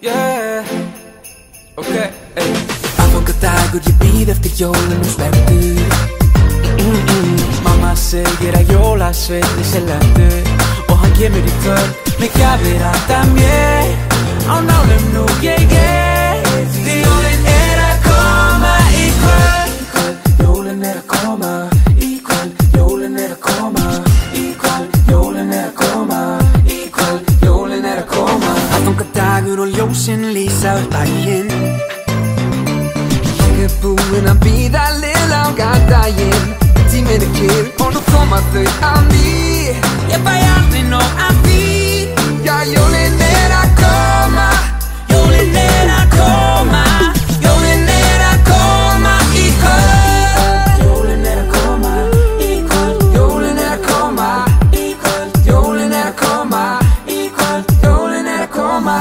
Yeah, ok, aðfangadagur, ég bíð eftir jólunum spenntur. Mamma segir að jólasveitinn sé lendur og hann kemur í kvöld með gjafir handa mér. Á nálum nú ég því jólin að koma í kvöld. Jólin að koma í kvöld. Jólin að koma í kvöld. Jólin að koma í kvöld. Jólin að koma. Aðfangadagur og ljósin lýsa upp daginn. Ég búinn að bíða liðlangan daginn. Tíminn kyrr og nú koma þau að mér. Ég fæ aldrei nóg af því. Já, jólin að koma. Jólin að koma. Jólin að koma í kvöld. Jólin að koma í kvöld. Jólin að koma í kvöld. Jólin að koma í kvöld. Jólin að koma.